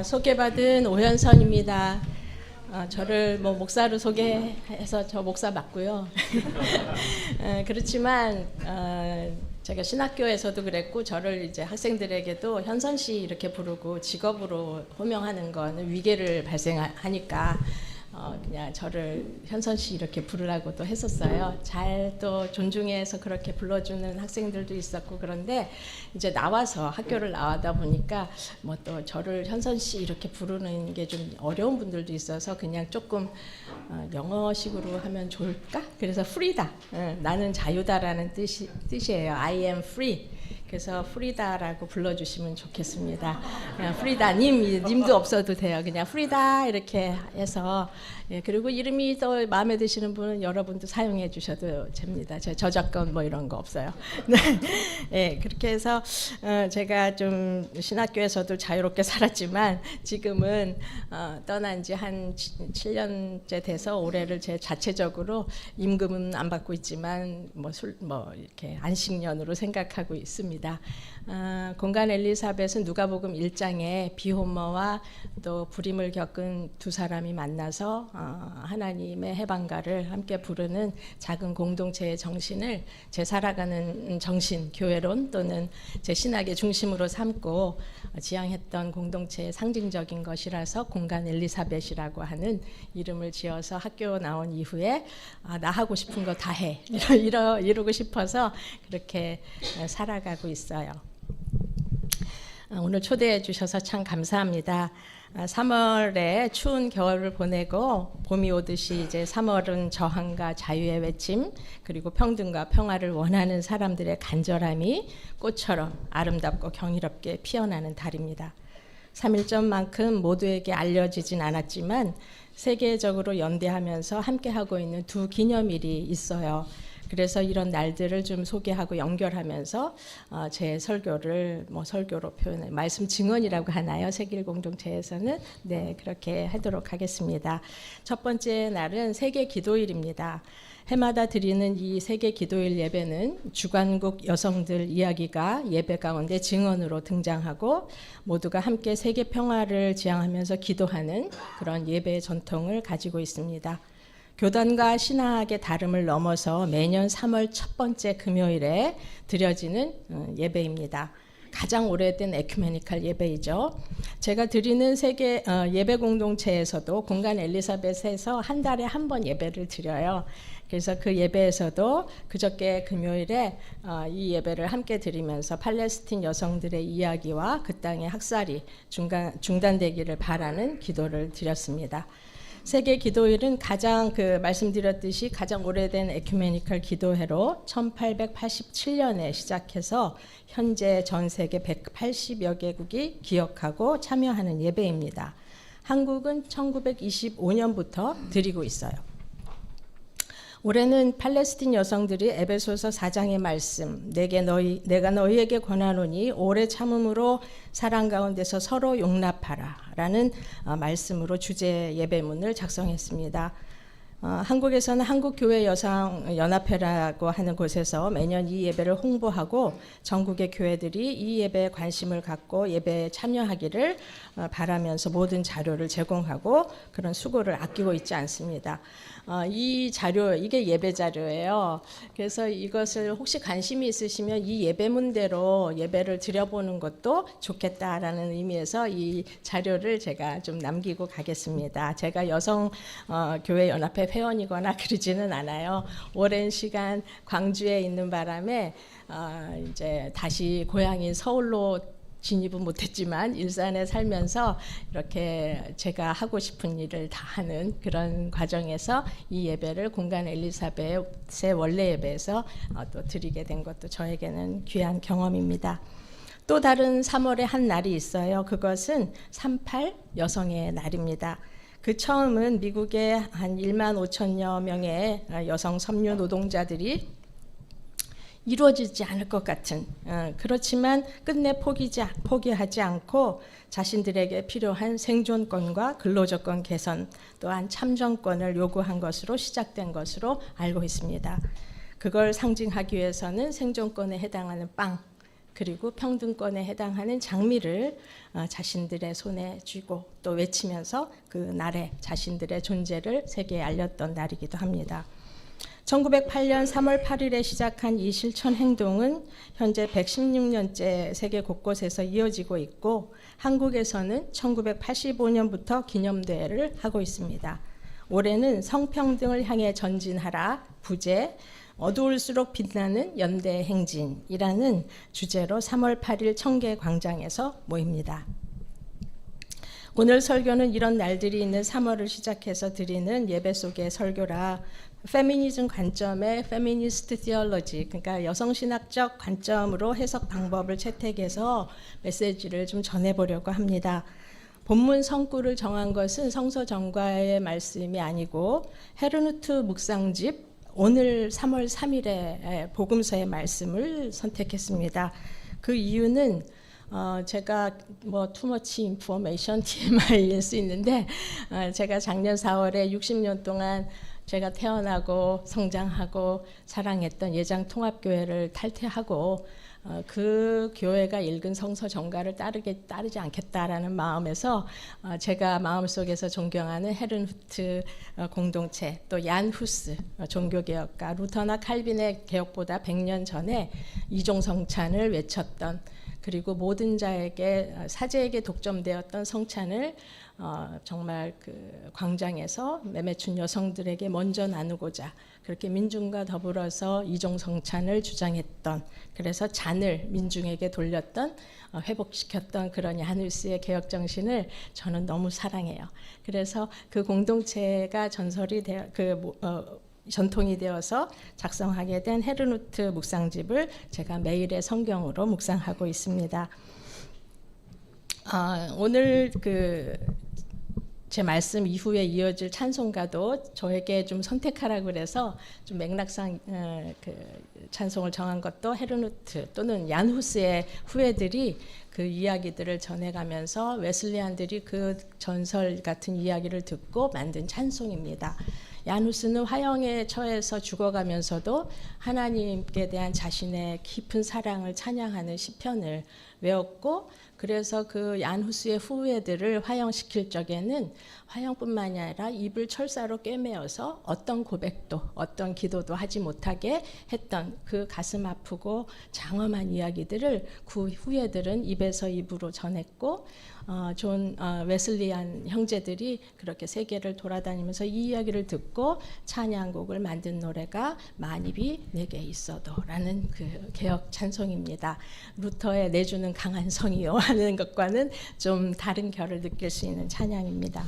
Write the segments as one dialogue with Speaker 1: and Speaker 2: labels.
Speaker 1: 소개받은 오현선입니다. 저를 목사로 소개해서 저 목사 맞고요. 그렇지만 제가 신학교에서도 그랬고 저를 이제 학생들에게도 현선 씨 이렇게 부르고 직업으로 호명하는 거는 위계를 발생하니까 그냥 저를 현선 씨 이렇게 부르라고도 했었어요. 잘 또 존중해서 그렇게 불러주는 학생들도 있었고, 그런데 이제 나와서 학교를 나와다 보니까 뭐 또 저를 현선 씨 이렇게 부르는 게 좀 어려운 분들도 있어서 그냥 조금 영어식으로 하면 좋을까? 그래서 free다. 나는 자유다라는 뜻이에요. I am free. 그래서 프리다라고 불러주시면 좋겠습니다. 그냥 프리다님, 님도 없어도 돼요. 그냥 프리다 이렇게 해서, 그리고 이름이 더 마음에 드시는 분은 여러분도 사용해 주셔도 됩니다. 저작권 뭐 이런 거 없어요. 네, 그렇게 해서 제가 좀 신학교에서도 자유롭게 살았지만 지금은 떠난 지 한 7년째 돼서 올해를 제 자체적으로 임금은 안 받고 있지만 뭐 이렇게 안식년으로 생각하고 있습니다. 공간 엘리사벳은 누가복음 1장에 비혼모와 또 불임을 겪은 두 사람이 만나서 하나님의 해방가를 함께 부르는 작은 공동체의 정신을 제 살아가는 정신, 교회론 또는 제 신학의 중심으로 삼고 지향했던 공동체의 상징적인 것이라서 공간 엘리사벳이라고 하는 이름을 지어서 학교 나온 이후에 나 하고 싶은 거 다 해 이루고 싶어서 그렇게 살아가고 있어요. 오늘 초대해 주셔서 참 감사합니다. 3월에 추운 겨울을 보내고 봄이 오듯이 이제 3월은 저항과 자유의 외침, 그리고 평등과 평화를 원하는 사람들의 간절함이 꽃처럼 아름답고 경이롭게 피어나는 달입니다. 3.1절만큼 모두에게 알려지진 않았지만 세계적으로 연대하면서 함께하고 있는 두 기념일이 있어요. 그래서 이런 날들을 좀 소개하고 연결하면서 제 설교를 설교로 표현해 말씀 증언이라고 하나요? 세길 공동체에서는 네, 그렇게 하도록 하겠습니다. 첫 번째 날은 세계 기도일입니다. 해마다 드리는 이 세계 기도일 예배는 주관국 여성들 이야기가 예배 가운데 증언으로 등장하고 모두가 함께 세계 평화를 지향하면서 기도하는 그런 예배의 전통을 가지고 있습니다. 교단과 신학의 다름을 넘어서 매년 3월 첫 번째 금요일에 드려지는 예배입니다. 가장 오래된 에큐메니칼 예배이죠. 제가 드리는 세계 예배 공동체에서도 공간 엘리사벳에서 한 달에 한 번 예배를 드려요. 그래서 그 예배에서도 그저께 금요일에 이 예배를 함께 드리면서 팔레스틴 여성들의 이야기와 그 땅의 학살이 중단되기를 바라는 기도를 드렸습니다. 세계 기도일은 가장 말씀드렸듯이 가장 오래된 에큐메니컬 기도회로 1887년에 시작해서 현재 전 세계 180여 개국이 기억하고 참여하는 예배입니다. 한국은 1925년부터 드리고 있어요. 올해는 팔레스틴 여성들이 에베소서 4장의 말씀 내가 너희에게 권하노니 오래 참음으로 사랑 가운데서 서로 용납하라 라는 말씀으로 주제 예배문을 작성했습니다. 한국에서는 한국교회 여성연합회라고 하는 곳에서 매년 이 예배를 홍보하고 전국의 교회들이 이 예배에 관심을 갖고 예배에 참여하기를 바라면서 모든 자료를 제공하고 그런 수고를 아끼고 있지 않습니다. 이 자료, 이게 예배 자료예요. 그래서 이것을 혹시 관심이 있으시면 이 예배문대로 예배를 드려보는 것도 좋겠다라는 의미에서 이 자료를 제가 좀 남기고 가겠습니다. 제가 여성교회연합회 회원이거나 그러지는 않아요. 오랜 시간 광주에 있는 바람에 이제 다시 고향인 서울로 진입은 못했지만 일산에 살면서 이렇게 제가 하고 싶은 일을 다 하는 그런 과정에서 이 예배를 공간 엘리사벳의 원래 예배에서 또 드리게 된 것도 저에게는 귀한 경험입니다. 또 다른 3월에 한 날이 있어요. 그것은 38 여성의 날입니다. 그 처음은 미국의 한 1만 5천여 명의 여성 섬유 노동자들이 이루어지지 않을 것 같은 그렇지만 끝내 포기하지 않고 자신들에게 필요한 생존권과 근로조건 개선 또한 참정권을 요구한 것으로 시작된 것으로 알고 있습니다. 그걸 상징하기 위해서는 생존권에 해당하는 빵 그리고 평등권에 해당하는 장미를 자신들의 손에 쥐고 또 외치면서 그 날에 자신들의 존재를 세계에 알렸던 날이기도 합니다. 1908년 3월 8일에 시작한 이 실천 행동은 현재 116년째 세계 곳곳에서 이어지고 있고 한국에서는 1985년부터 기념대회를 하고 있습니다. 올해는 성평등을 향해 전진하라 부제 어두울수록 빛나는 연대 행진이라는 주제로 3월 8일 청계 광장에서 모입니다. 오늘 설교는 이런 날들이 있는 3월을 시작해서 드리는 예배 속의 설교라 페미니즘 관점의 페미니스트 티올로지, 그러니까 여성신학적 관점으로 해석 방법을 채택해서 메시지를 좀 전해보려고 합니다. 본문 성구를 정한 것은 성서 정과의 말씀이 아니고 헤르누트 묵상집 오늘 3월 3일에 복음서의 말씀을 선택했습니다. 그 이유는 제가 뭐 투머치 인포메이션 TMI일 수 있는데 제가 작년 4월에 60년 동안 제가 태어나고 성장하고 사랑했던 예장통합교회를 탈퇴하고 그 교회가 읽은 성서 정가를 따르지 않겠다라는 마음에서 제가 마음속에서 존경하는 헤른후트 공동체 또 얀 후스 종교개혁가 루터나 칼빈의 개혁보다 100년 전에 이종성찬을 외쳤던 그리고 모든 자에게 사제에게 독점되었던 성찬을 정말 그 광장에서 매매춘 여성들에게 먼저 나누고자 그렇게 민중과 더불어서 이종성찬을 주장했던 그래서 잔을 민중에게 돌렸던 회복시켰던 그런 야누스의 개혁 정신을 저는 너무 사랑해요. 그래서 그 공동체가 전통이 되어서 작성하게 된 헤르누트 묵상집을 제가 매일의 성경으로 묵상하고 있습니다. 오늘 제 말씀 이후에 이어질 찬송가도 저에게 좀 선택하라고 그래서 좀 맥락상 찬송을 정한 것도 헤르누트 또는 얀 후스의 후예들이 그 이야기들을 전해가면서 웨슬리안들이 그 전설 같은 이야기를 듣고 만든 찬송입니다. 얀 후스는 화형에 처해서 죽어가면서도 하나님께 대한 자신의 깊은 사랑을 찬양하는 시편을 외웠고 그래서 그 얀 후스의 후예들을 화형시킬 적에는 화형뿐만이 아니라 입을 철사로 꿰매어서 어떤 고백도 어떤 기도도 하지 못하게 했던 그 가슴 아프고 장엄한 이야기들을 그 후예들은 입에서 입으로 전했고 존 웨슬리안 형제들이 그렇게 세계를 돌아다니면서 이 이야기를 듣고 찬양곡을 만든 노래가 만입이 내게 있어도라는 그 개혁 찬송입니다. 루터의 내주는 강한 성이요 하는 것과는 좀 다른 결을 느낄 수 있는 찬양입니다.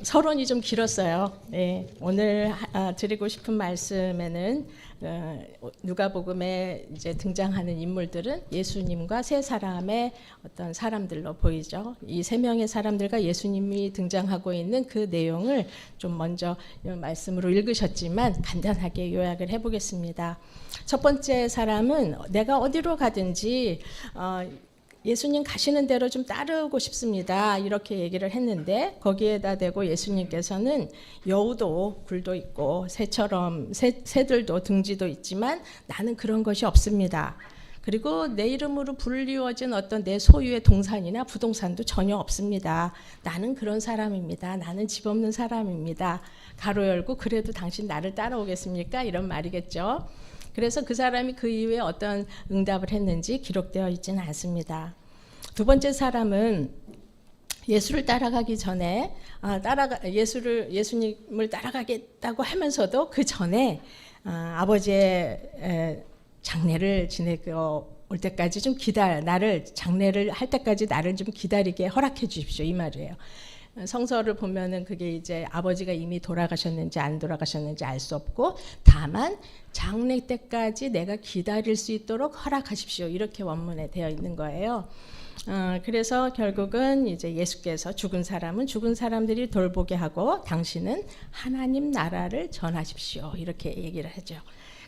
Speaker 1: 서론이 좀 길었어요. 네, 오늘 드리고 싶은 말씀에는 누가복음에 이제 등장하는 인물들은 예수님과 세 사람의 어떤 사람들로 보이죠. 이 세 명의 사람들과 예수님이 등장하고 있는 그 내용을 좀 먼저 말씀으로 읽으셨지만 간단하게 요약을 해보겠습니다. 첫 번째 사람은 내가 어디로 가든지 예수님 가시는 대로 좀 따르고 싶습니다. 이렇게 얘기를 했는데 거기에다 대고 예수님께서는 여우도 굴도 있고 새들도 둥지도 있지만 나는 그런 것이 없습니다. 그리고 내 이름으로 불리워진 어떤 내 소유의 동산이나 부동산도 전혀 없습니다. 나는 그런 사람입니다. 나는 집 없는 사람입니다. 가로 열고 그래도 당신 나를 따라오겠습니까? 이런 말이겠죠. 그래서 그 사람이 그 이후에 어떤 응답을 했는지 기록되어 있지는 않습니다. 두 번째 사람은 예수를 따라가기 전에 예수님을 따라가겠다고 하면서도 그 전에 아버지의 장례를 지내고 올 때까지 좀 장례를 할 때까지 나를 좀 기다리게 허락해 주십시오 이 말이에요. 성서를 보면은 그게 이제 아버지가 이미 돌아가셨는지 안 돌아가셨는지 알 수 없고 다만 장례 때까지 내가 기다릴 수 있도록 허락하십시오 이렇게 원문에 되어 있는 거예요. 그래서 결국은 이제 예수께서 죽은 사람은 죽은 사람들이 돌보게 하고 당신은 하나님 나라를 전하십시오 이렇게 얘기를 하죠.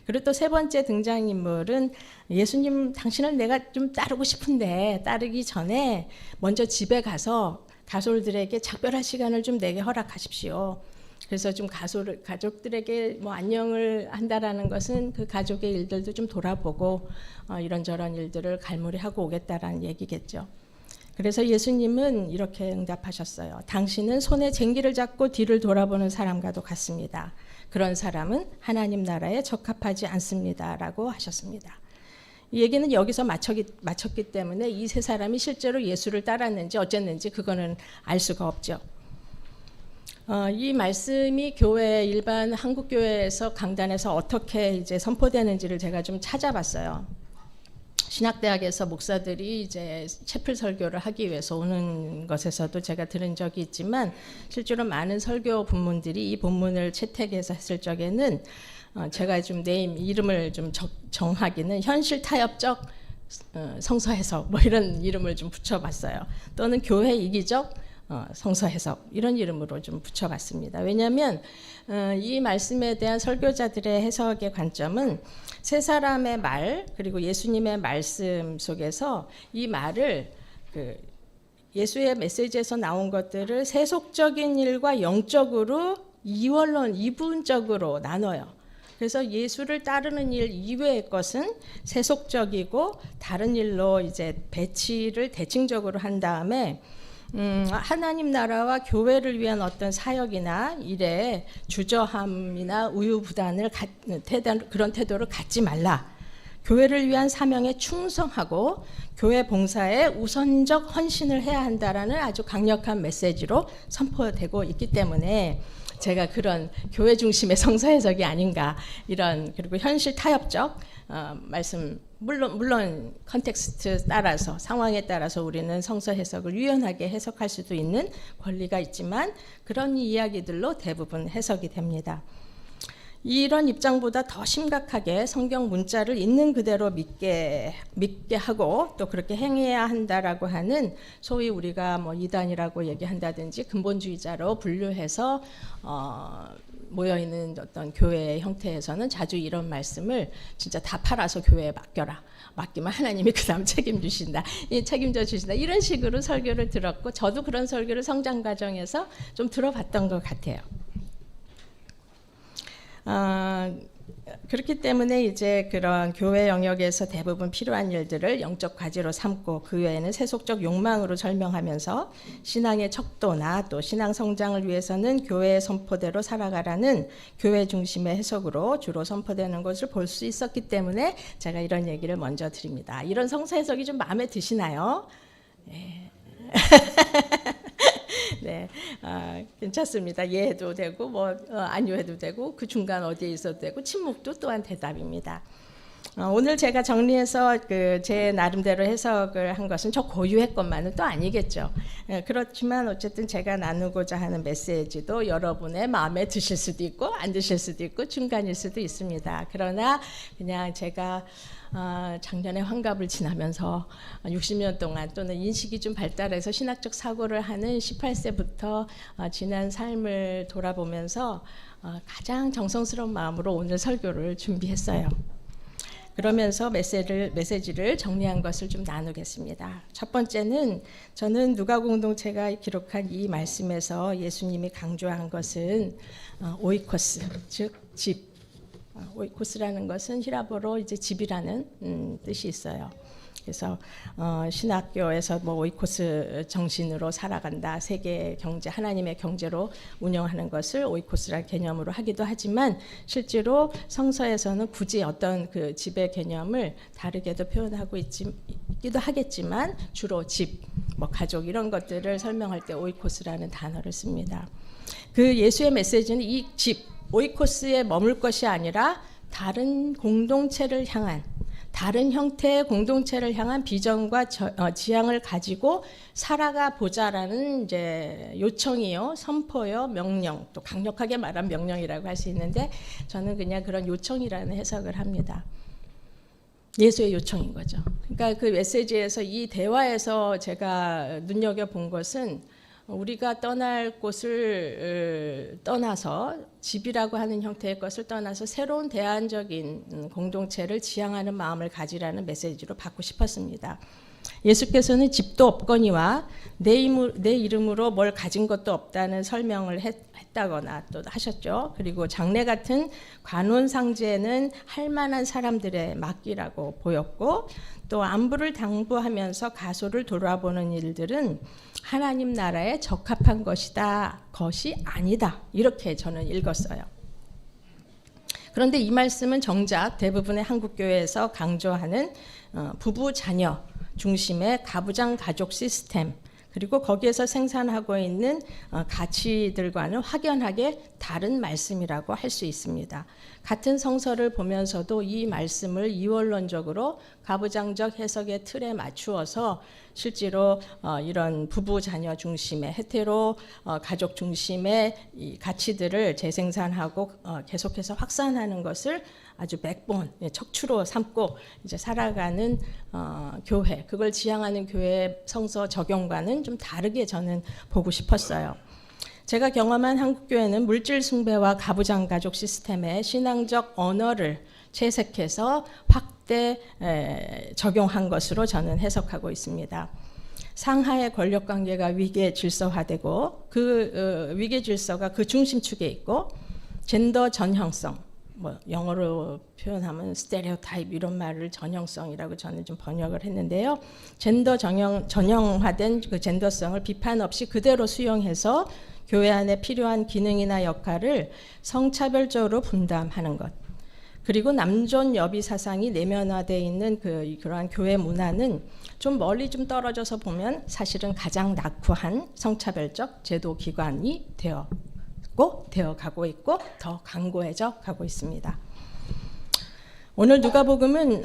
Speaker 1: 그리고 또 세 번째 등장인물은 예수님 당신을 내가 좀 따르고 싶은데 따르기 전에 먼저 집에 가서 가솔들에게 작별할 시간을 좀 내게 허락하십시오. 그래서 좀 가족들에게 뭐 안녕을 한다라는 것은 그 가족의 일들도 좀 돌아보고 이런저런 일들을 갈무리하고 오겠다라는 얘기겠죠. 그래서 예수님은 이렇게 응답하셨어요. 당신은 손에 쟁기를 잡고 뒤를 돌아보는 사람과도 같습니다. 그런 사람은 하나님 나라에 적합하지 않습니다라고 하셨습니다. 이 얘기는 여기서 마쳤기 때문에 이 세 사람이 실제로 예수를 따랐는지 어쨌는지 그거는 알 수가 없죠. 이 말씀이 교회 일반 한국 교회에서 강단에서 어떻게 이제 선포되는지를 제가 좀 찾아봤어요. 신학대학에서 목사들이 이제 채플 설교를 하기 위해서 오는 것에서도 제가 들은 적이 있지만 실제로 많은 설교 본문들이 이 본문을 채택해서 했을 적에는 제가 좀 이름을 좀 정하기는 현실 타협적 성서 해석 뭐 이런 이름을 좀 붙여봤어요. 또는 교회 이기적 성서 해석 이런 이름으로 좀 붙여봤습니다. 왜냐하면 이 말씀에 대한 설교자들의 해석의 관점은 세 사람의 말 그리고 예수님의 말씀 속에서 이 말을 예수의 메시지에서 나온 것들을 세속적인 일과 영적으로 이분적으로 나눠요. 그래서 예수를 따르는 일 이외의 것은 세속적이고 다른 일로 이제 배치를 대칭적으로 한 다음에 하나님 나라와 교회를 위한 어떤 사역이나 일에 주저함이나 우유부단을 그런 태도를 갖지 말라. 교회를 위한 사명에 충성하고 교회 봉사에 우선적 헌신을 해야 한다라는 아주 강력한 메시지로 선포되고 있기 때문에 제가 그런 교회 중심의 성서 해석이 아닌가 이런 그리고 현실 타협적 말씀 물론 컨텍스트 따라서 상황에 따라서 우리는 성서 해석을 유연하게 해석할 수도 있는 권리가 있지만 그런 이야기들로 대부분 해석이 됩니다. 이런 입장보다 더 심각하게 성경 문자를 있는 그대로 믿게 하고 또 그렇게 행해야 한다라고 하는 소위 우리가 뭐 이단이라고 얘기한다든지 근본주의자로 분류해서 모여있는 어떤 교회의 형태에서는 자주 이런 말씀을 진짜 다 팔아서 교회에 맡기면 하나님이 그 다음 책임져 주신다 이런 식으로 설교를 들었고 저도 그런 설교를 성장 과정에서 좀 들어봤던 것 같아요. 그렇기 때문에 이제 그런 교회 영역에서 대부분 필요한 일들을 영적 과제로 삼고 그 외에는 세속적 욕망으로 설명하면서 신앙의 척도나 또 신앙 성장을 위해서는 교회의 선포대로 살아가라는 교회 중심의 해석으로 주로 선포되는 것을 볼 수 있었기 때문에 제가 이런 얘기를 먼저 드립니다. 이런 성서 해석이 좀 마음에 드시나요? 네. 네, 괜찮습니다. 예해도 되고 아니해도 되고 그 중간 어디에 있어도 되고 침묵도 또한 대답입니다. 오늘 제가 정리해서 제 나름대로 해석을 한 것은 저 고유의 것만은 또 아니겠죠. 그렇지만 어쨌든 제가 나누고자 하는 메시지도 여러분의 마음에 드실 수도 있고 안 드실 수도 있고 중간일 수도 있습니다. 그러나 그냥 제가 작년에 환갑을 지나면서 60년 동안 또는 인식이 좀 발달해서 신학적 사고를 하는 18세부터 지난 삶을 돌아보면서 가장 정성스러운 마음으로 오늘 설교를 준비했어요. 그러면서 메시지를 정리한 것을 좀 나누겠습니다. 첫 번째는 저는 누가 공동체가 기록한 이 말씀에서 예수님이 강조한 것은 오이코스, 즉 집. 오이코스라는 것은 히라보로 이제 집이라는 뜻이 있어요. 그래서 신학교에서 뭐 오이코스 정신으로 살아간다, 세계 경제, 하나님의 경제로 운영하는 것을 오이코스라는 개념으로 하기도 하지만 실제로 성서에서는 굳이 어떤 그 집의 개념을 다르게도 표현하고 있기도 하겠지만 주로 집, 뭐 가족 이런 것들을 설명할 때 오이코스라는 단어를 씁니다. 그 예수의 메시지는 이 집, 오이코스에 머물 것이 아니라 다른 공동체를 향한 다른 형태의 공동체를 향한 비전과 지향을 가지고 살아가 보자라는 이제 요청이요, 선포요, 명령, 또 강력하게 말한 명령이라고 할 수 있는데 저는 그냥 그런 요청이라는 해석을 합니다. 예수의 요청인 거죠. 그러니까 그 메시지에서 이 대화에서 제가 눈여겨본 것은 우리가 떠날 곳을 떠나서 집이라고 하는 형태의 것을 떠나서 새로운 대안적인 공동체를 지향하는 마음을 가지라는 메시지로 받고 싶었습니다. 예수께서는 집도 없거니와 내 이름으로 뭘 가진 것도 없다는 설명을 했다거나 또 하셨죠. 그리고 장래 같은 관원상제는 할 만한 사람들의 맡기라고 보였고, 또 안부를 당부하면서 가소를 돌아보는 일들은 하나님 나라에 적합한 것이 아니다. 이렇게 저는 읽었어요. 그런데 이 말씀은 정작 대부분의 한국교회에서 강조하는 부부 자녀 중심의 가부장 가족 시스템, 그리고 거기에서 생산하고 있는 가치들과는 확연하게 다른 말씀이라고 할 수 있습니다. 같은 성서를 보면서도 이 말씀을 이원론적으로 가부장적 해석의 틀에 맞추어서 실제로 이런 부부 자녀 중심의 헤테로 가족 중심의 이 가치들을 재생산하고 계속해서 확산하는 것을 아주 백본, 척추로 삼고 이제 살아가는 교회, 그걸 지향하는 교회 성서 적용과는 좀 다르게 저는 보고 싶었어요. 제가 경험한 한국교회는 물질 숭배와 가부장 가족 시스템의 신앙적 언어를 채색해서 확대 적용한 것으로 저는 해석하고 있습니다. 상하의 권력 관계가 위계 질서화되고 그 위계 질서가 그 중심축에 있고, 젠더 전형성, 뭐 영어로 표현하면 스테레오타입 이런 말을 전형성이라고 저는 좀 번역을 했는데요. 젠더 전형화된 그 젠더성을 비판 없이 그대로 수용해서 교회 안에 필요한 기능이나 역할을 성차별적으로 분담하는 것. 그리고 남존 여비 사상이 내면화되어 있는 그러한 교회 문화는 좀 멀리 좀 떨어져서 보면 사실은 가장 낙후한 성차별적 제도 기관이 되어가고 있고 더 강고해져 가고 있습니다. 오늘 누가복음은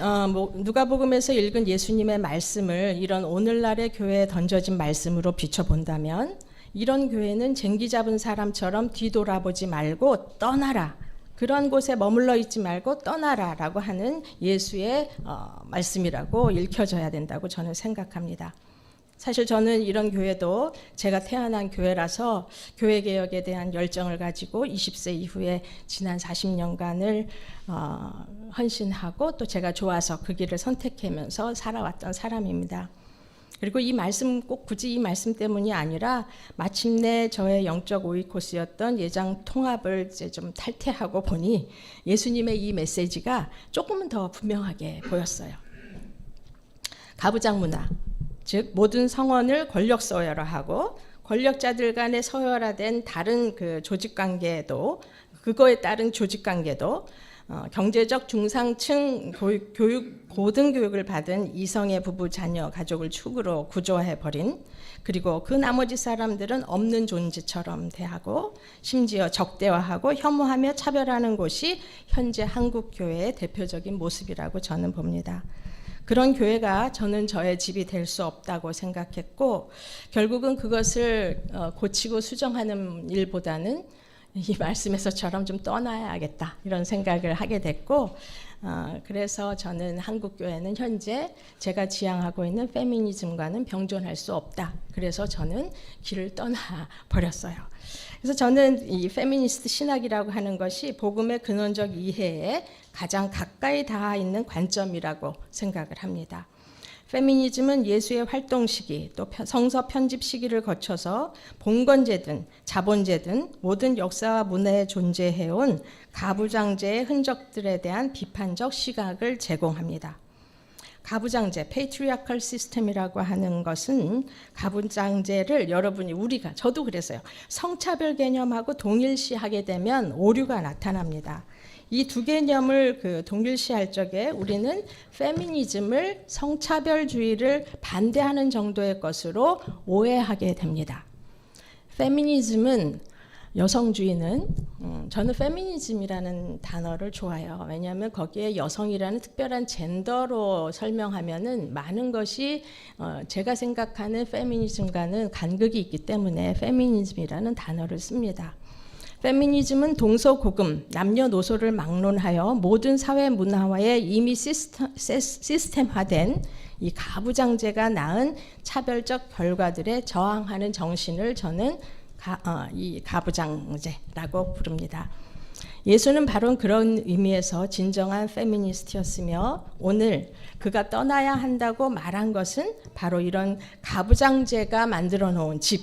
Speaker 1: 누가복음에서 읽은 예수님의 말씀을 이런 오늘날의 교회에 던져진 말씀으로 비춰본다면, 이런 교회는 쟁기 잡은 사람처럼 뒤돌아보지 말고 떠나라, 그런 곳에 머물러 있지 말고 떠나라라고 하는 예수의 말씀이라고 읽혀져야 된다고 저는 생각합니다. 사실 저는 이런 교회도 제가 태어난 교회라서 교회 개혁에 대한 열정을 가지고 20세 이후에 지난 40년간을 헌신하고 또 제가 좋아서 그 길을 선택하면서 살아왔던 사람입니다. 그리고 이 말씀, 꼭 굳이 이 말씀 때문이 아니라 마침내 저의 영적 오이코스였던 예장 통합을 이제 좀 탈퇴하고 보니 예수님의 이 메시지가 조금은 더 분명하게 보였어요. 가부장 문화, 즉 모든 성원을 권력 서열화하고 권력자들 간의 서열화된 다른 그 조직관계도, 그거에 따른 조직관계도 경제적 중상층 고등교육을 받은 이성의 부부 자녀 가족을 축으로 구조해버린, 그리고 그 나머지 사람들은 없는 존재처럼 대하고 심지어 적대화하고 혐오하며 차별하는 곳이 현재 한국 교회의 대표적인 모습이라고 저는 봅니다. 그런 교회가 저는 저의 집이 될 수 없다고 생각했고, 결국은 그것을 고치고 수정하는 일보다는 이 말씀에서처럼 좀 떠나야겠다 이런 생각을 하게 됐고, 그래서 저는 한국교회는 현재 제가 지향하고 있는 페미니즘과는 병존할 수 없다. 그래서 저는 길을 떠나버렸어요. 그래서 저는 이 페미니스트 신학이라고 하는 것이 복음의 근원적 이해에 가장 가까이 닿아 있는 관점이라고 생각을 합니다. 페미니즘은 예수의 활동 시기, 또 성서 편집 시기를 거쳐서 봉건제든 자본제든 모든 역사와 문화에 존재해온 가부장제의 흔적들에 대한 비판적 시각을 제공합니다. 가부장제, patriarchal system이라고 하는 것은 가부장제를 우리가, 저도 그랬어요. 성차별 개념하고 동일시하게 되면 오류가 나타납니다. 이 두 개념을 동일시할 적에 우리는 페미니즘을 성차별주의를 반대하는 정도의 것으로 오해하게 됩니다. 페미니즘은, 여성주의는, 저는 페미니즘이라는 단어를 좋아해요. 왜냐하면 거기에 여성이라는 특별한 젠더로 설명하면은 많은 것이 제가 생각하는 페미니즘과는 간극이 있기 때문에 페미니즘이라는 단어를 씁니다. 페미니즘은 동서고금, 남녀노소를 막론하여 모든 사회 문화화에 이미 시스템화된 이 가부장제가 낳은 차별적 결과들에 저항하는 정신을 저는 이 가부장제라고 부릅니다. 예수는 바로 그런 의미에서 진정한 페미니스트였으며 오늘 그가 떠나야 한다고 말한 것은 바로 이런 가부장제가 만들어 놓은 집,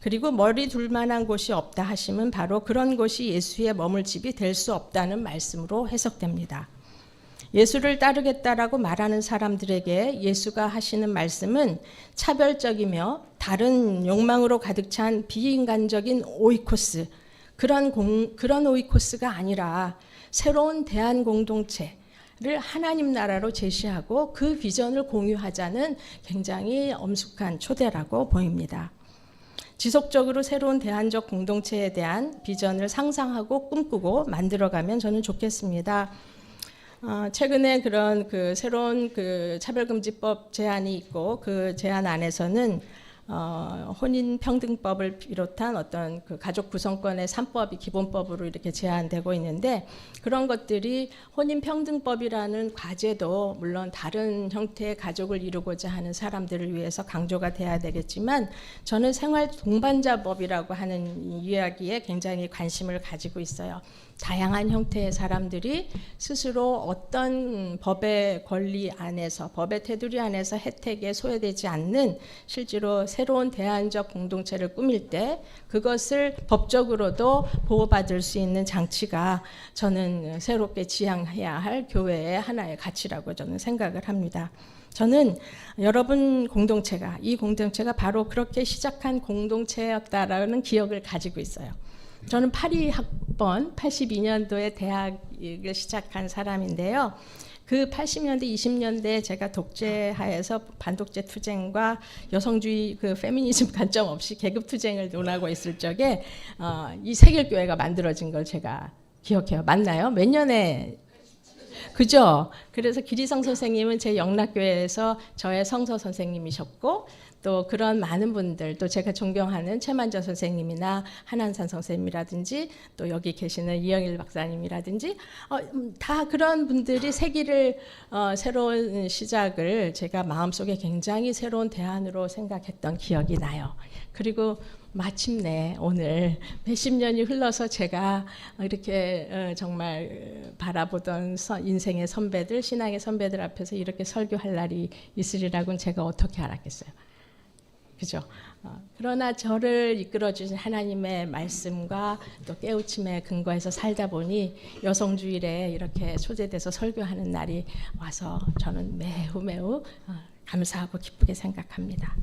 Speaker 1: 그리고 머리 둘 만한 곳이 없다 하심은 바로 그런 곳이 예수의 머물 집이 될 수 없다는 말씀으로 해석됩니다. 예수를 따르겠다라고 말하는 사람들에게 예수가 하시는 말씀은 차별적이며 다른 욕망으로 가득 찬 비인간적인 오이코스, 그런 오이코스가 아니라 새로운 대한 공동체를 하나님 나라로 제시하고 그 비전을 공유하자는 굉장히 엄숙한 초대라고 보입니다. 지속적으로 새로운 대안적 공동체에 대한 비전을 상상하고 꿈꾸고 만들어가면 저는 좋겠습니다. 최근에 그런 새로운 차별금지법 제안이 있고 그 제안 안에서는 혼인평등법을 비롯한 어떤 가족 구성권의 3법이 기본법으로 이렇게 제안되고 있는데 그런 것들이 혼인평등법이라는 과제도 물론 다른 형태의 가족을 이루고자 하는 사람들을 위해서 강조가 돼야 되겠지만 저는 생활 동반자법이라고 하는 이야기에 굉장히 관심을 가지고 있어요. 다양한 형태의 사람들이 스스로 어떤 법의 권리 안에서, 법의 테두리 안에서 혜택에 소외되지 않는 실제로 새로운 대안적 공동체를 꾸밀 때 그것을 법적으로도 보호받을 수 있는 장치가 저는 새롭게 지향해야 할 교회의 하나의 가치라고 저는 생각을 합니다. 저는 여러분 이 공동체가 바로 그렇게 시작한 공동체였다라는 기억을 가지고 있어요. 저는 82학번 82년도에 대학을 시작한 사람인데요. 그 80년대 20년대 제가 독재하에서 반독재 투쟁과 여성주의 페미니즘 관점 없이 계급 투쟁을 논하고 있을 적에 이 세길교회가 만들어진 걸 제가 기억해요. 맞나요? 몇 년에? 그죠? 그래서 기리성 선생님은 제 영락교회에서 저의 성서 선생님이셨고 또 그런 많은 분들, 또 제가 존경하는 최만저 선생님이나 한한산 선생님이라든지 또 여기 계시는 이영일 박사님이라든지 다 그런 분들이 세기를 새로운 시작을 제가 마음속에 굉장히 새로운 대안으로 생각했던 기억이 나요. 그리고 마침내 오늘 몇십 년이 흘러서 제가 이렇게 정말 바라보던 인생의 선배들, 신앙의 선배들 앞에서 이렇게 설교할 날이 있으리라고는 제가 어떻게 알았겠어요. 그죠? 그러나 저를 이끌어주신 하나님의 말씀과 또 깨우침에 근거해서 살다 보니 여성주일에 이렇게 소재돼서 설교하는 날이 와서 저는 매우 감사하고 기쁘게 생각합니다.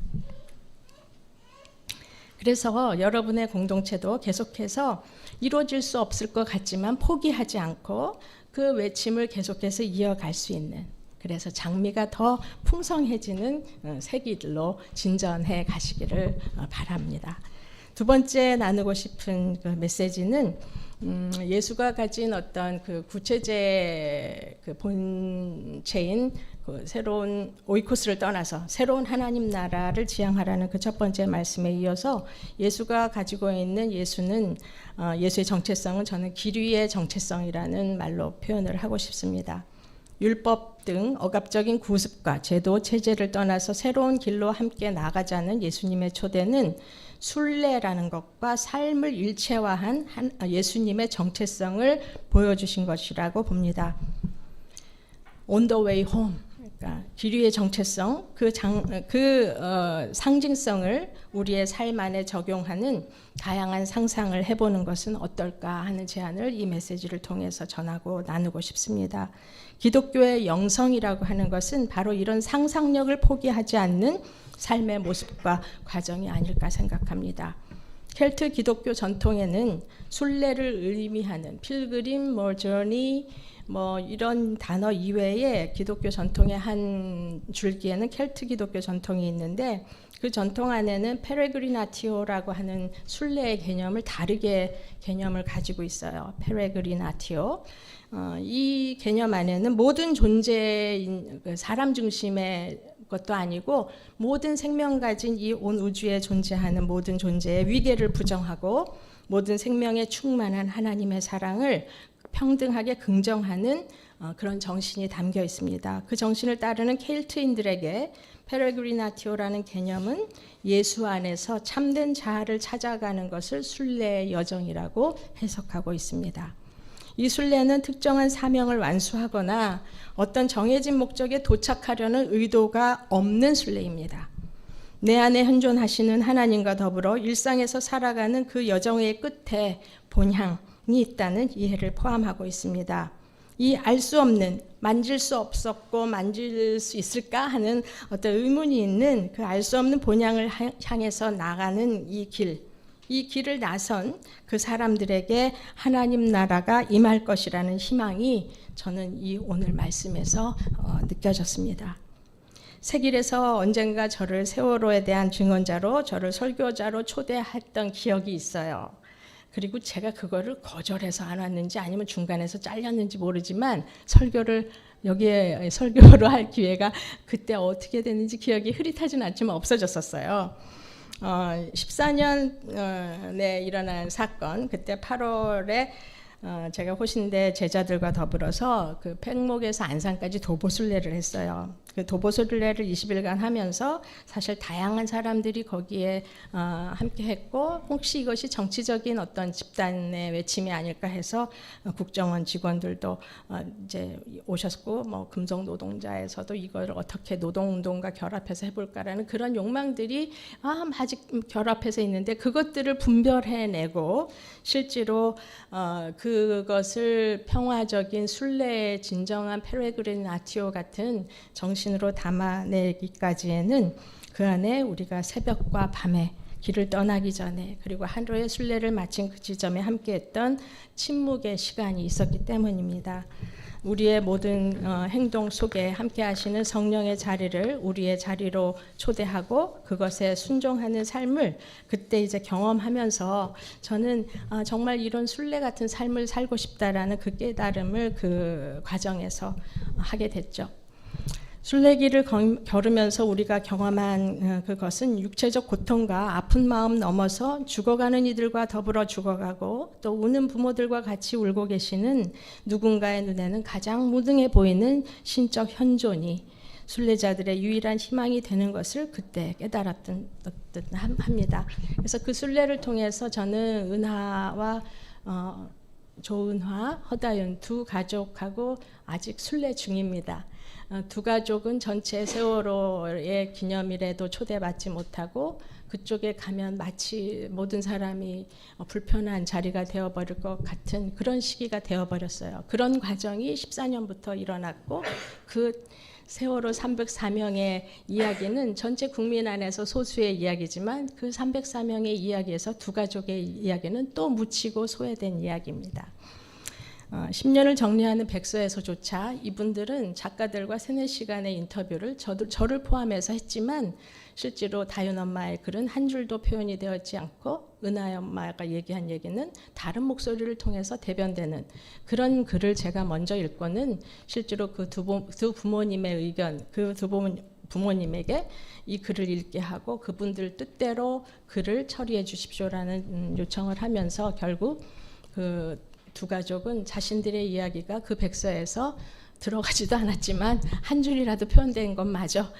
Speaker 1: 그래서 여러분의 공동체도 계속해서 이루어질 수 없을 것 같지만 포기하지 않고 그 외침을 계속해서 이어갈 수 있는, 그래서 장미가 더 풍성해지는 세기들로 진전해 가시기를 바랍니다. 두 번째 나누고 싶은 메시지는 예수가 가진 어떤 구체제 본체인 새로운 오이코스를 떠나서 새로운 하나님 나라를 지향하라는 그 첫 번째 말씀에 이어서 예수가 가지고 있는 예수의 정체성은 저는 기류의 정체성이라는 말로 표현을 하고 싶습니다. 율법 등 억압적인 구습과 제도, 체제를 떠나서 새로운 길로 함께 나가자는 예수님의 초대는 순례라는 것과 삶을 일체화한 예수님의 정체성을 보여주신 것이라고 봅니다. On the way home, 그러니까 기류의 정체성, 상징성을 우리의 삶 안에 적용하는 다양한 상상을 해보는 것은 어떨까 하는 제안을 이 메시지를 통해서 전하고 나누고 싶습니다. 기독교의 영성이라고 하는 것은 바로 이런 상상력을 포기하지 않는 삶의 모습과 과정이 아닐까 생각합니다. 켈트 기독교 전통에는 순례를 의미하는 필그림, 저니, 이런 단어 이외에 기독교 전통의 한 줄기에는 켈트 기독교 전통이 있는데 그 전통 안에는 페레그리나티오라고 하는 순례의 개념을 다르게 개념을 가지고 있어요. 페레그리나티오. 이 개념 안에는 모든 존재인 사람 중심의 것도 아니고 모든 생명 가진 이 온 우주에 존재하는 모든 존재의 위계를 부정하고 모든 생명에 충만한 하나님의 사랑을 평등하게 긍정하는 그런 정신이 담겨 있습니다. 그 정신을 따르는 켈트인들에게 페레그리나티오라는 개념은 예수 안에서 참된 자아를 찾아가는 것을 순례의 여정이라고 해석하고 있습니다. 이 순례는 특정한 사명을 완수하거나 어떤 정해진 목적에 도착하려는 의도가 없는 순례입니다. 내 안에 현존하시는 하나님과 더불어 일상에서 살아가는 그 여정의 끝에 본향이 있다는 이해를 포함하고 있습니다. 이 알 수 없는, 만질 수 없었고 만질 수 있을까 하는 어떤 의문이 있는 그 알 수 없는 본향을 향해서 나가는 이 길을 나선 그 사람들에게 하나님 나라가 임할 것이라는 희망이 저는 이 오늘 말씀에서 느껴졌습니다. 세길에서 언젠가 저를 세월호에 대한 증언자로, 저를 설교자로 초대했던 기억이 있어요. 그리고 제가 그거를 거절해서 안 왔는지 아니면 중간에서 잘렸는지 모르지만 여기에 설교를 할 기회가 그때 어떻게 됐는지 기억이 흐릿하진 않지만 없어졌었어요. 14년에 일어난 사건, 그때 8월에 제가 호신대 제자들과 더불어서 그 팽목에서 안산까지 도보순례를 했어요. 그 도보순례를 20일간 하면서 사실 다양한 사람들이 거기에 함께 했고, 혹시 이것이 정치적인 어떤 집단의 외침이 아닐까 해서 국정원 직원들도 이제 오셨고, 뭐 금속 노동자에서도 이걸 어떻게 노동운동과 결합해서 해볼까라는 그런 욕망들이 아직 결합해서 있는데, 그것들을 분별해내고 실제로 그것을 평화적인 순례의 진정한 페레그리나티오 같은 정신으로 담아내기까지에는 그 안에 우리가 새벽과 밤에 길을 떠나기 전에, 그리고 하루의 순례를 마친 그 지점에 함께했던 침묵의 시간이 있었기 때문입니다. 우리의 모든 행동 속에 함께 하시는 성령의 자리를 우리의 자리로 초대하고 그것에 순종하는 삶을 그때 이제 경험하면서 저는 정말 이런 순례 같은 삶을 살고 싶다라는 그 깨달음을 그 과정에서 하게 됐죠. 순례길을 걸으면서 우리가 경험한 그것은 육체적 고통과 아픈 마음 넘어서 죽어가는 이들과 더불어 죽어가고 또 우는 부모들과 같이 울고 계시는 누군가의 눈에는 가장 무능해 보이는 신적 현존이 순례자들의 유일한 희망이 되는 것을 그때 깨달았던 듯 합니다. 그래서 그 순례를 통해서 저는 은하와 조은화, 허다윤 두 가족하고 아직 순례 중입니다. 두 가족은 전체 세월호의 기념일에도 초대받지 못하고 그쪽에 가면 마치 모든 사람이 불편한 자리가 되어버릴 것 같은 그런 시기가 되어버렸어요. 그런 과정이 14년부터 일어났고 그 세월호 304명의 이야기는 전체 국민 안에서 소수의 이야기지만 그 304명의 이야기에서 두 가족의 이야기는 또 묻히고 소외된 이야기입니다. 10년을 정리하는 백서에서조차 이분들은 작가들과 3-4시간의 인터뷰를 저를 포함해서 했지만 실제로 다윤 엄마의 글은 한 줄도 표현이 되었지 않고 은하 엄마가 얘기한 얘기는 다른 목소리를 통해서 대변되는 그런 글을 제가 먼저 읽고는 실제로 그 두 부모님의 의견, 그 두 부모님에게 이 글을 읽게 하고 그분들 뜻대로 글을 처리해 주십시오라는 요청을 하면서 결국 그 두 가족은 자신들의 이야기가 그 백서에서 들어가지도 않았지만 한 줄이라도 표현된 것마저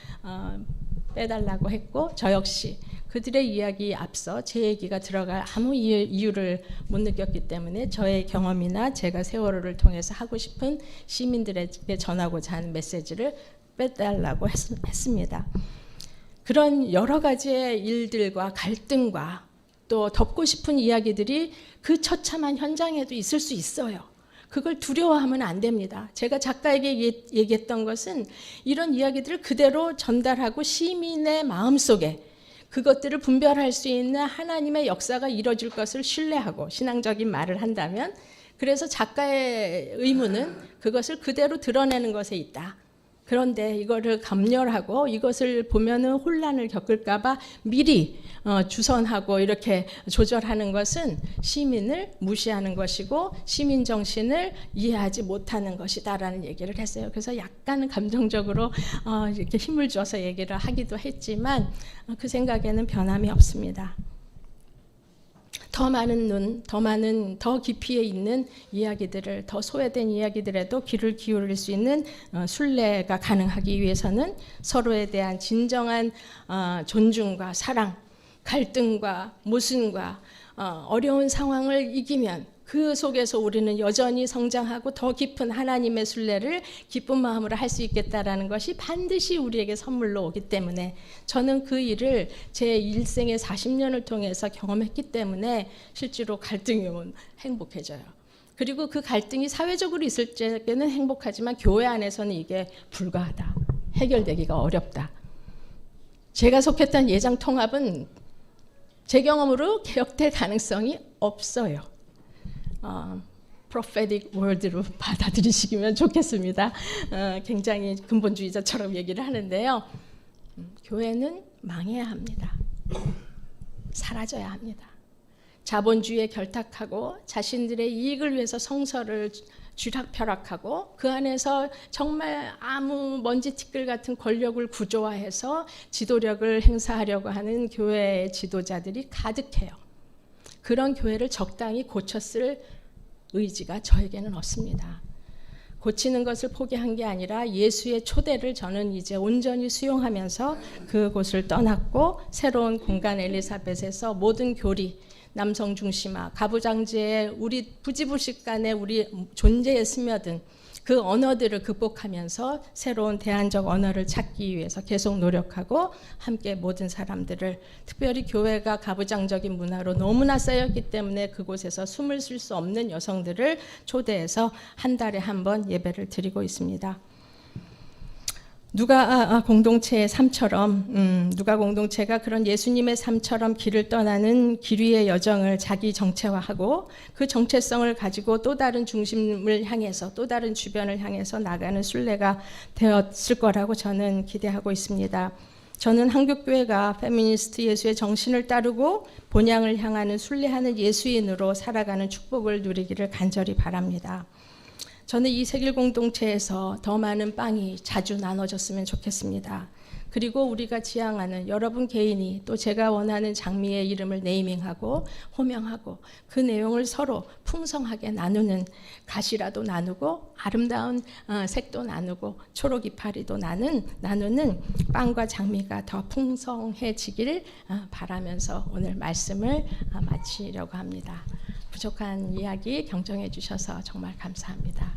Speaker 1: 빼달라고 했고 저 역시 그들의 이야기에 앞서 제 얘기가 들어갈 아무 이유를 못 느꼈기 때문에 저의 경험이나 제가 세월호를 통해서 하고 싶은 시민들에게 전하고자 하는 메시지를 빼달라고 했습니다. 그런 여러 가지의 일들과 갈등과 또 덮고 싶은 이야기들이 그 처참한 현장에도 있을 수 있어요. 그걸 두려워하면 안 됩니다. 제가 작가에게 얘기했던 것은 이런 이야기들을 그대로 전달하고 시민의 마음속에 그것들을 분별할 수 있는 하나님의 역사가 이루어질 것을 신뢰하고 신앙적인 말을 한다면 그래서 작가의 의무는 그것을 그대로 드러내는 것에 있다. 그런데 이거를 감열하고 이것을 보면은 혼란을 겪을까봐 미리 주선하고 이렇게 조절하는 것은 시민을 무시하는 것이고 시민 정신을 이해하지 못하는 것이다라는 얘기를 했어요. 그래서 약간 감정적으로 이렇게 힘을 줘서 얘기를 하기도 했지만 그 생각에는 변함이 없습니다. 더 많은 눈, 더 깊이에 있는 이야기들을, 더 소외된 이야기들에도 귀를 기울일 수 있는 순례가 가능하기 위해서는 서로에 대한 진정한 존중과 사랑, 갈등과 모순과 어려운 상황을 이기면 그 속에서 우리는 여전히 성장하고 더 깊은 하나님의 순례를 기쁜 마음으로 할 수 있겠다라는 것이 반드시 우리에게 선물로 오기 때문에 저는 그 일을 제 일생의 40년을 통해서 경험했기 때문에 실제로 갈등이 오면 행복해져요. 그리고 그 갈등이 사회적으로 있을 때는 행복하지만 교회 안에서는 이게 불가하다. 해결되기가 어렵다. 제가 속했던 예장통합은 제 경험으로 개혁될 가능성이 없어요. prophetic word로 받아들이시면 좋겠습니다. 굉장히 근본주의자처럼 얘기를 하는데요. 교회는 망해야 합니다. 사라져야 합니다. 자본주의에 결탁하고 자신들의 이익을 위해서 성서를 쥐락펴락하고 그 안에서 정말 아무 먼지티끌 같은 권력을 구조화해서 지도력을 행사하려고 하는 교회의 지도자들이 가득해요. 그런 교회를 적당히 고쳤을 의지가 저에게는 없습니다. 고치는 것을 포기한 게 아니라 예수의 초대를 저는 이제 온전히 수용하면서 그곳을 떠났고 새로운 공간 엘리사벳에서 모든 교리, 남성 중심화, 가부장제의 우리 부지불식간에 우리 존재에 스며든 그 언어들을 극복하면서 새로운 대안적 언어를 찾기 위해서 계속 노력하고 함께 모든 사람들을, 특별히 교회가 가부장적인 문화로 너무나 쌓였기 때문에 그곳에서 숨을 쉴 수 없는 여성들을 초대해서 한 달에 한 번 예배를 드리고 있습니다. 누가 공동체의 삶처럼 누가 공동체가 그런 예수님의 삶처럼 길을 떠나는 길 위의 여정을 자기 정체화하고 그 정체성을 가지고 또 다른 중심을 향해서 또 다른 주변을 향해서 나가는 순례가 되었을 거라고 저는 기대하고 있습니다. 저는 한국교회가 페미니스트 예수의 정신을 따르고 본향을 향하는 순례하는 예수인으로 살아가는 축복을 누리기를 간절히 바랍니다. 저는 이 세길 공동체에서 더 많은 빵이 자주 나눠졌으면 좋겠습니다. 그리고 우리가 지향하는 여러분 개인이 또 제가 원하는 장미의 이름을 네이밍하고 호명하고 그 내용을 서로 풍성하게 나누는, 가시라도 나누고 아름다운 색도 나누고 초록 이파리도 나누는 빵과 장미가 더 풍성해지길 바라면서 오늘 말씀을 마치려고 합니다. 부족한 이야기 경청해 주셔서 정말 감사합니다.